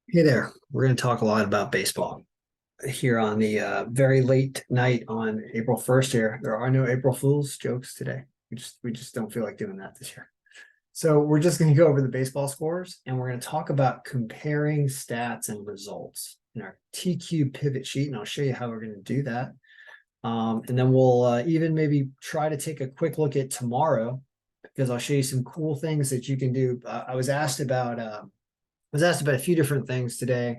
Hey there. We're going to talk a lot about baseball here on the very late night on April 1st here. There are no April Fool's jokes today. We just don't feel like doing that this year. So we're just going to go over the baseball scores and we're going to talk about comparing stats and results in our TQ pivot sheet. And I'll show you how we're going to do that. And then we'll even maybe try to take a quick look at tomorrow because I'll show you some cool things that you can do. I was asked about a few different things today.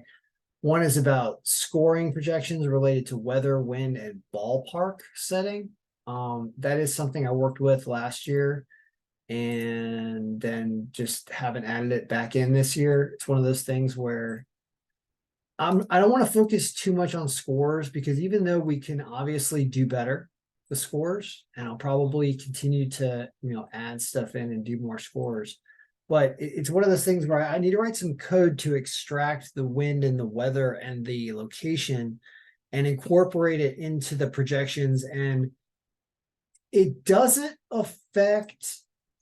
One is about scoring projections related to weather, wind, and ballpark setting. That is something I worked with last year and then just haven't added it back in this year. It's one of those things where I don't want to focus too much on scores because even though we can obviously do better the scores, and I'll probably continue to, add stuff in and do more scores. But it's one of those things where I need to write some code to extract the wind and the weather and the location and incorporate it into the projections. And it doesn't affect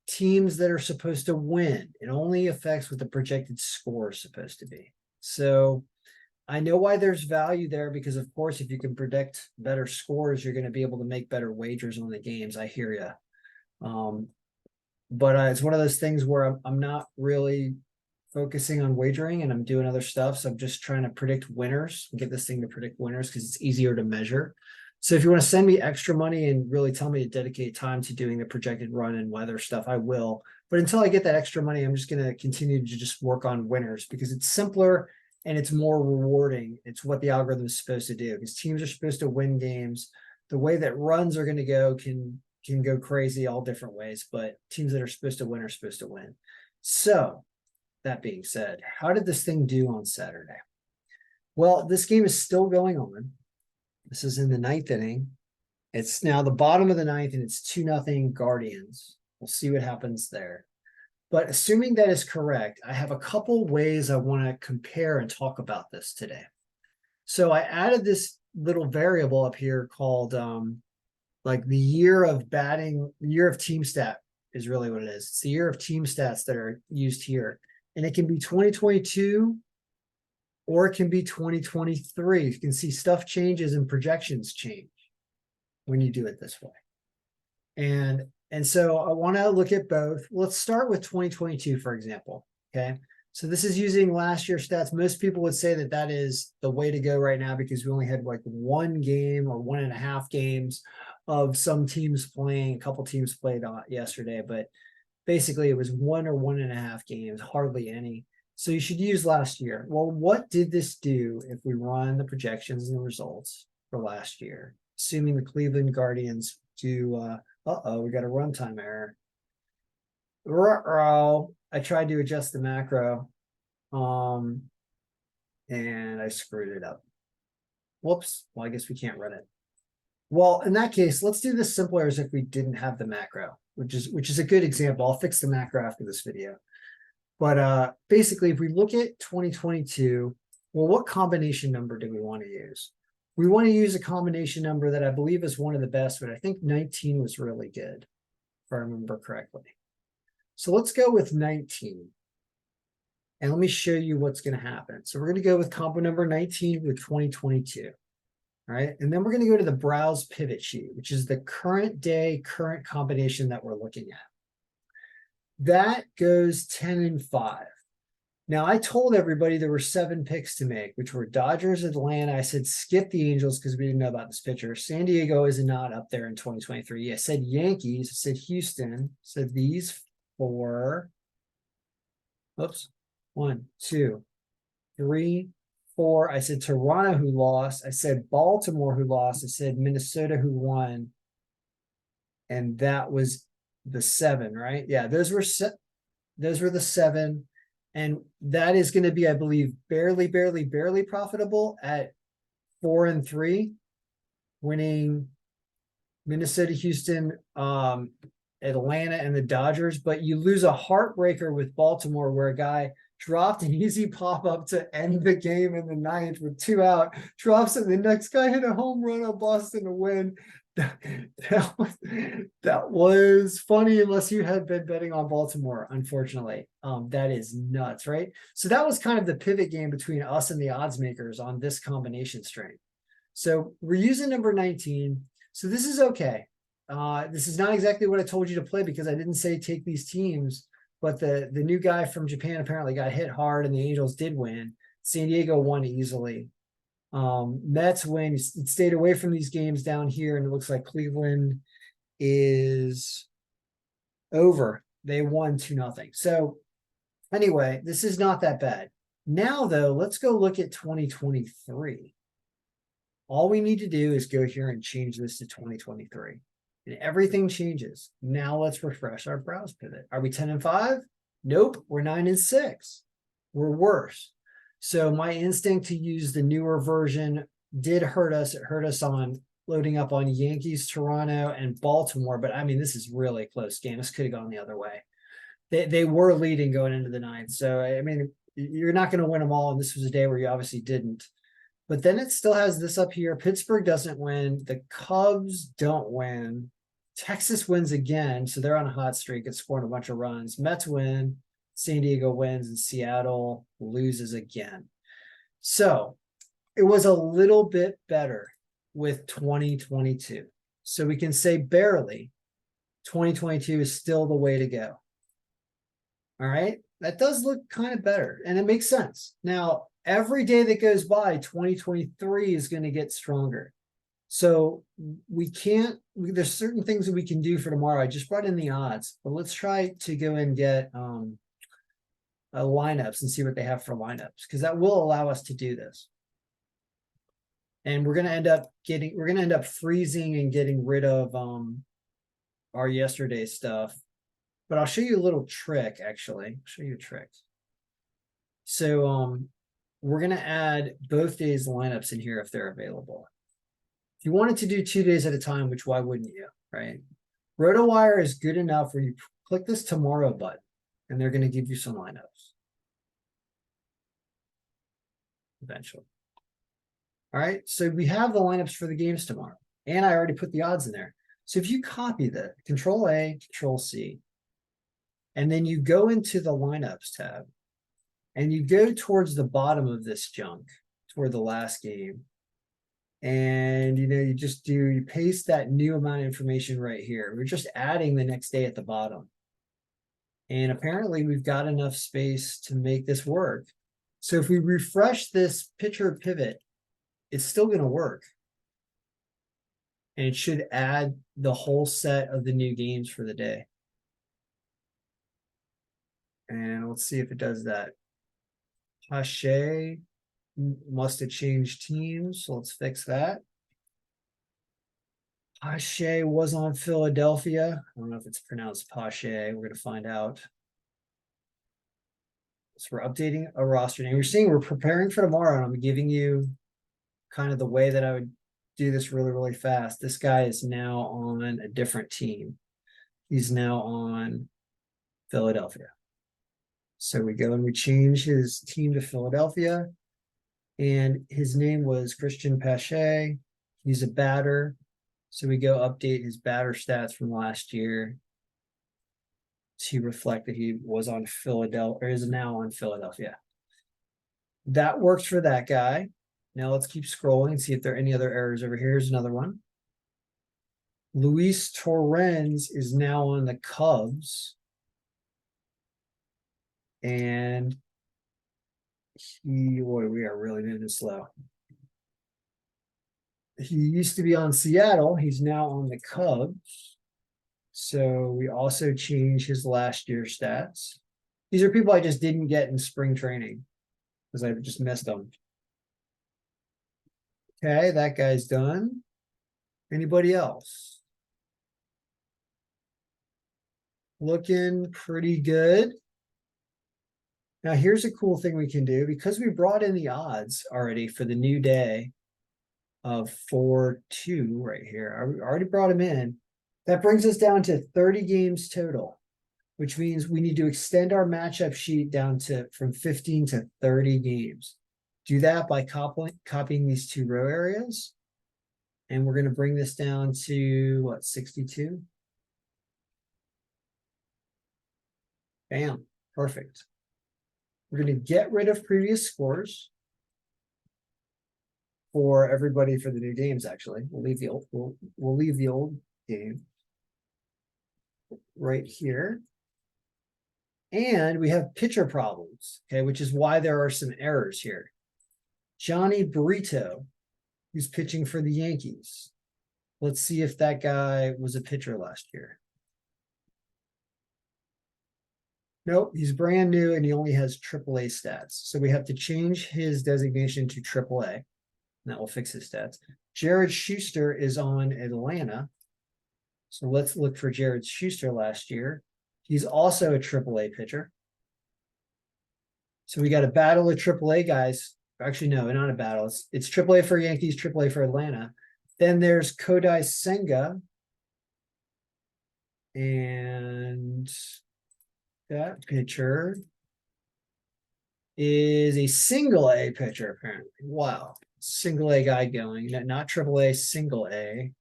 teams that are supposed to win. It only affects what the projected score is supposed to be. So I know why there's value there because, of course, if you can predict better scores, you're going to be able to make better wagers on the games. I hear you. But it's one of those things where I'm not really focusing on wagering and I'm doing other stuff. So I'm just trying to predict winners, get this thing to predict winners because it's easier to measure. So if you want to send me extra money and really tell me to dedicate time to doing the projected run and weather stuff, I will. But until I get that extra money, I'm just going to continue to just work on winners because it's simpler and it's more rewarding. It's what the algorithm is supposed to do because teams are supposed to win games. The way that runs are going to go can go crazy all different ways, but teams that are supposed to win are supposed to win. So that being said, how did this thing do on Saturday? Well, this game is still going on. This is in the ninth inning. It's now the bottom of the ninth and it's 2-0 Guardians. We'll see what happens there. But assuming that is correct, I have a couple ways I want to compare and talk about this today. So I added this little variable up here called like the year of batting, year of team stat is really what it is. It's the year of team stats that are used here. And it can be 2022 or it can be 2023. You can see stuff changes and projections change when you do it this way. And so I want to look at both. Let's start with 2022, for example. Okay. So this is using last year's stats. Most people would say that that is the way to go right now because we only had like one game or 1.5 games of some teams playing. A couple teams played yesterday, but basically it was 1 or 1.5 games, hardly any. So you should use last year. Well, what did this do if we run the projections and the results for last year, assuming the Cleveland Guardians do we got a runtime error. I tried to adjust the macro, and I screwed it up. Whoops. Well, I guess we can't run it. Well, in that case, let's do this simpler as if we didn't have the macro, which is a good example. I'll fix the macro after this video. But basically, if we look at 2022, well, what combination number do we want to use? We want to use a combination number that I believe is one of the best, but I think 19 was really good, if I remember correctly. So let's go with 19. And let me show you what's going to happen. So we're going to go with combo number 19 with 2022. All right. And then we're going to go to the browse pivot sheet, which is the current day, current combination that we're looking at. That goes 10 and 5. Now, I told everybody there were 7 picks to make, which were Dodgers, Atlanta. I said skip the Angels because we didn't know about this pitcher. San Diego is not up there in 2023. I said Yankees. I said Houston. I said these 4. Oops. 1, 2, 3, 4. I said Toronto who lost. I said Baltimore who lost. I said Minnesota who won. And that was the 7, right? Yeah, those were the 7. And that is going to be, I believe, barely profitable at 4 and 3, winning Minnesota, Houston, Atlanta, and the Dodgers. But you lose a heartbreaker with Baltimore where a guy dropped an easy pop-up to end the game in the 9th with 2 out, drops it, the next guy hit a home run on Boston to win. that was funny unless you had been betting on Baltimore, unfortunately. That is nuts, right? So that was kind of the pivot game between us and the odds makers on this combination string. So we're using number 19. So this is okay. This is not exactly what I told you to play because I didn't say take these teams, but the new guy from Japan apparently got hit hard and the Angels did win. San Diego won easily. Mets win. It stayed away from these games down here, and it looks like Cleveland is over. They won 2-0. So anyway, this is not that bad. Now, though, let's go look at 2023. All we need to do is go here and change this to 2023. And everything changes. Now let's refresh our browse pivot. Are we 10-5? Nope, we're 9-6. We're worse. So my instinct to use the newer version did hurt us. It hurt us on loading up on Yankees, Toronto, and Baltimore. But I mean, this is really a close game. This could have gone the other way. They were leading going into the ninth. So, I mean, you're not going to win them all. And this was a day where you obviously didn't. But then it still has this up here. Pittsburgh doesn't win. The Cubs don't win. Texas wins again. So they're on a hot streak. It's scoring a bunch of runs. Mets win. San Diego wins and Seattle loses again. So it was a little bit better with 2022. So we can say barely 2022 is still the way to go. All right. That does look kind of better and it makes sense. Now, every day that goes by, 2023 is going to get stronger. So there's certain things that we can do for tomorrow. I just brought in the odds, but let's try to go and get lineups and see what they have for lineups, because that will allow us to do this. And we're going to end up freezing and getting rid of our yesterday stuff. But I'll show you a little trick, actually. I'll show you a trick. So we're going to add both days lineups in here if they're available. If you wanted to do 2 days at a time, which why wouldn't you, right? RotoWire is good enough where you click this tomorrow button and they're going to give you some lineups eventually. All right, so we have the lineups for the games tomorrow, and I already put the odds in there. So if you copy the Control A, Control C, and then you go into the lineups tab, and you go towards the bottom of this junk, toward the last game, and you paste that new amount of information right here. We're just adding the next day at the bottom. And apparently we've got enough space to make this work. So if we refresh this pitcher pivot, it's still going to work. And it should add the whole set of the new games for the day. And let's see if it does that. Pache must have changed teams, so let's fix that. Pache was on Philadelphia. I don't know if it's pronounced Pache. We're going to find out. So we're updating a roster name. You're seeing we're preparing for tomorrow, and I'm giving you kind of the way that I would do this really, really fast. This guy is now on a different team. He's now on Philadelphia. So we go and we change his team to Philadelphia. And his name was Christian Pache. He's a batter. So we go update his batter stats from last year to reflect that he was on Philadelphia, or is now on Philadelphia. That works for that guy. Now let's keep scrolling and see if there are any other errors over here. Here's another one. Luis Torrens is now on the Cubs. And we are really moving slow. He used to be on Seattle. He's now on the Cubs. So we also changed his last year stats. These are people I just didn't get in spring training because I just missed them. Okay, that guy's done. Anybody else? Looking pretty good. Now, here's a cool thing we can do. Because we brought in the odds already for the new day of 4-2 right here. I already brought them in. That brings us down to 30 games total, which means we need to extend our matchup sheet down to from 15 to 30 games. Do that by copying these two row areas. And we're going to bring this down to what, 62? Bam, perfect. We're going to get rid of previous scores for everybody for the new games. Actually, we'll leave the old we'll leave the old game right here. And we have pitcher problems, okay, which is why there are some errors here. Johnny Burrito, who's pitching for the Yankees. Let's see if that guy was a pitcher last year. Nope, he's brand new and he only has AAA stats. So we have to change his designation to AAA. And that will fix his stats. Jared Schuster is on Atlanta. So let's look for Jared Schuster last year. He's also a AAA pitcher. So we got a battle of AAA guys. Actually, no, not a battle. It's AAA for Yankees, AAA for Atlanta. Then there's Kodai Senga. And that pitcher is a single A pitcher, apparently. Wow. Single A guy going, not AAA, single A.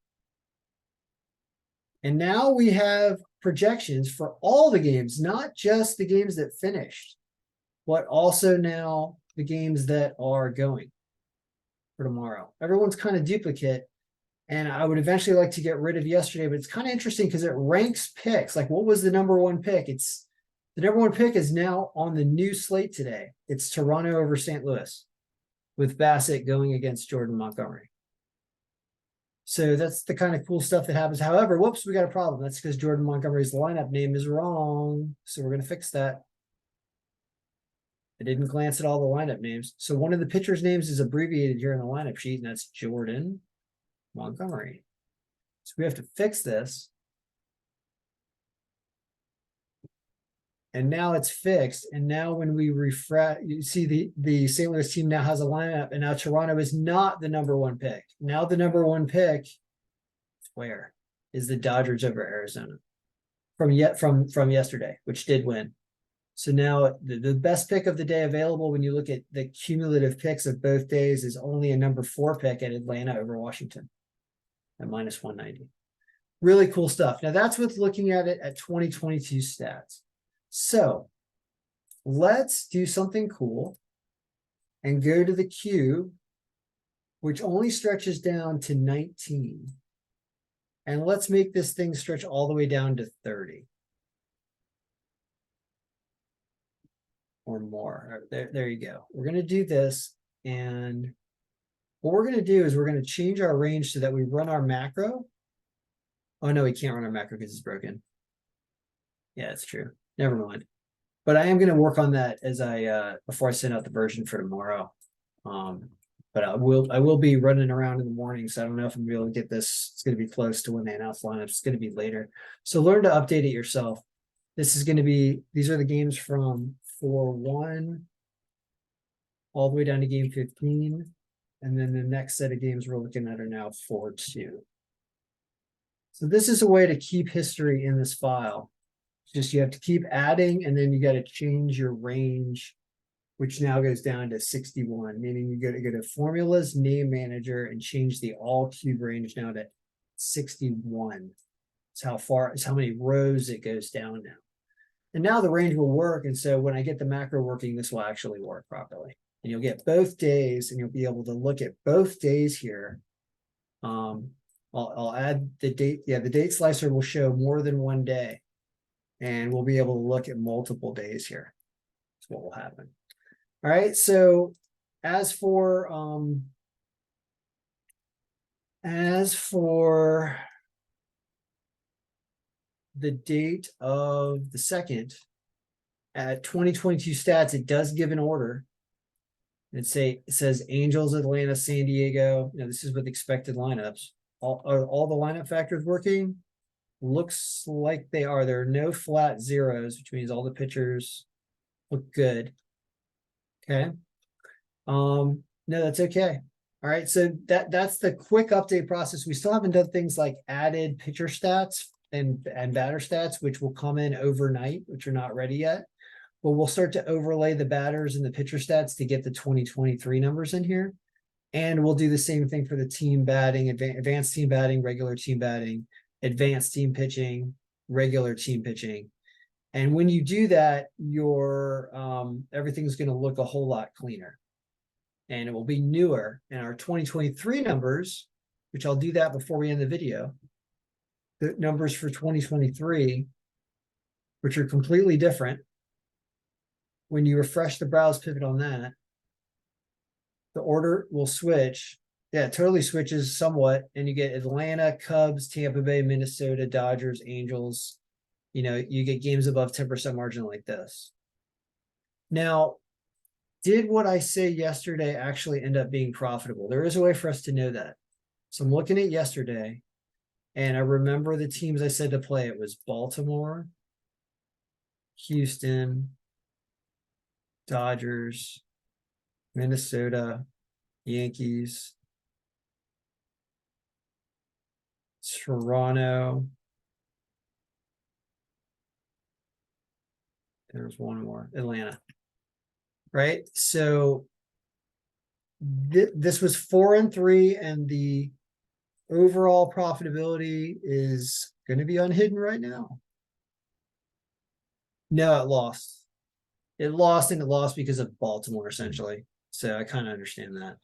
And now we have projections for all the games, not just the games that finished, but also now the games that are going for tomorrow. Everyone's kind of duplicate. And I would eventually like to get rid of yesterday, but it's kind of interesting because it ranks picks. Like, what was the number one pick? The number one pick is now on the new slate today. It's Toronto over St. Louis with Bassett going against Jordan Montgomery. So that's the kind of cool stuff that happens. However, whoops, we got a problem. That's because Jordan Montgomery's lineup name is wrong. So we're going to fix that. I didn't glance at all the lineup names. So one of the pitchers' names is abbreviated here in the lineup sheet, and that's Jordan Montgomery. So we have to fix this. And now it's fixed. And now when we refresh, you see the St. Louis team now has a lineup, and now Toronto is not the number one pick. Now the number one pick, where is the Dodgers over Arizona from yesterday, which did win. So now the best pick of the day available when you look at the cumulative picks of both days is only a number 4 pick at Atlanta over Washington at minus 190. Really cool stuff. Now that's with looking at it at 2022 stats. So let's do something cool and go to the cube, which only stretches down to 19. And let's make this thing stretch all the way down to 30. Or more. There you go. We're going to do this. And what we're going to do is we're going to change our range so that we run our macro. Oh, no, we can't run our macro because it's broken. Yeah, it's true. Never mind. But I am going to work on that as before I send out the version for tomorrow. But I will be running around in the morning, so I don't know if I'm going to be able to get this. It's going to be close to when they announce lineups. It's going to be later. So learn to update it yourself. This is going to be, these are the games from 4-1 all the way down to game 15. And then the next set of games we're looking at are now 4-2. So this is a way to keep history in this file. Just you have to keep adding, and then you got to change your range, which now goes down to 61, meaning you got to go to formulas, name manager, and change the all cube range now to 61. It's how many rows it goes down now. And now the range will work. And so when I get the macro working, this will actually work properly. And you'll get both days, and you'll be able to look at both days here. I'll add the date. Yeah, the date slicer will show more than one day. And we'll be able to look at multiple days here. That's what will happen. All right. So as for the date of the second at 2022 stats, it does give an order. It says Angels, Atlanta, San Diego. This is with expected lineups. Are all the lineup factors working? Looks like they are. There are no flat zeros, which means all the pitchers look good. Okay. No, that's okay. All right. So that's the quick update process. We still haven't done things like added pitcher stats and batter stats, which will come in overnight, which are not ready yet. But we'll start to overlay the batters and the pitcher stats to get the 2023 numbers in here. And we'll do the same thing for the team batting, advanced team batting, regular team batting, advanced team pitching, regular team pitching. And when you do that, your everything's going to look a whole lot cleaner. And it will be newer. And our 2023 numbers, which I'll do that before we end the video, the numbers for 2023, which are completely different. When you refresh the browse pivot on that, the order will switch. Yeah, it totally switches somewhat. And you get Atlanta, Cubs, Tampa Bay, Minnesota, Dodgers, Angels. You know, you get games above 10% margin like this. Now, did what I say yesterday actually end up being profitable? There is a way for us to know that. So I'm looking at yesterday, and I remember the teams I said to play. It was Baltimore, Houston, Dodgers, Minnesota, Yankees, Toronto. There's one more, Atlanta. Right? So this was 4-3, and the overall profitability is going to be unhidden right now. No, it lost. It lost, and it lost because of Baltimore, essentially. So I kind of understand that.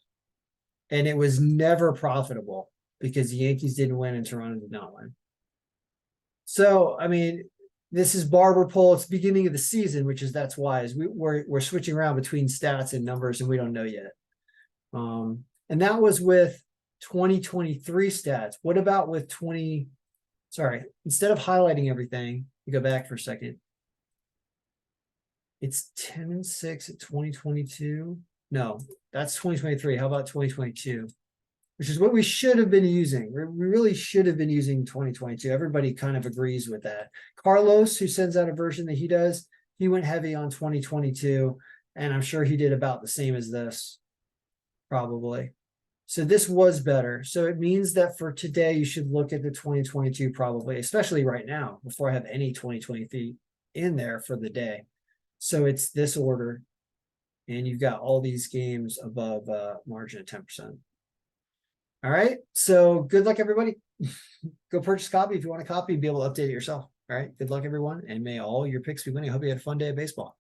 And it was never profitable because the Yankees didn't win and Toronto did not win. So, I mean, this is barber pole. It's the beginning of the season, that's why is we're switching around between stats and numbers, and we don't know yet. And that was with 2023 stats. What about with instead of highlighting everything, you go back for a second. It's 10-6 at 2022. No, that's 2023. How about 2022? Which is what we should have been using. We really should have been using 2022. Everybody kind of agrees with that. Carlos, who sends out a version that he does, he went heavy on 2022, and I'm sure he did about the same as this, probably. So this was better. So it means that for today, you should look at the 2022 probably, especially right now, before I have any 2023 in there for the day. So it's this order, and you've got all these games above margin of 10%. All right. So good luck, everybody. Go purchase a copy if you want a copy and be able to update it yourself. All right. Good luck, everyone. And may all your picks be winning. I hope you had a fun day of baseball.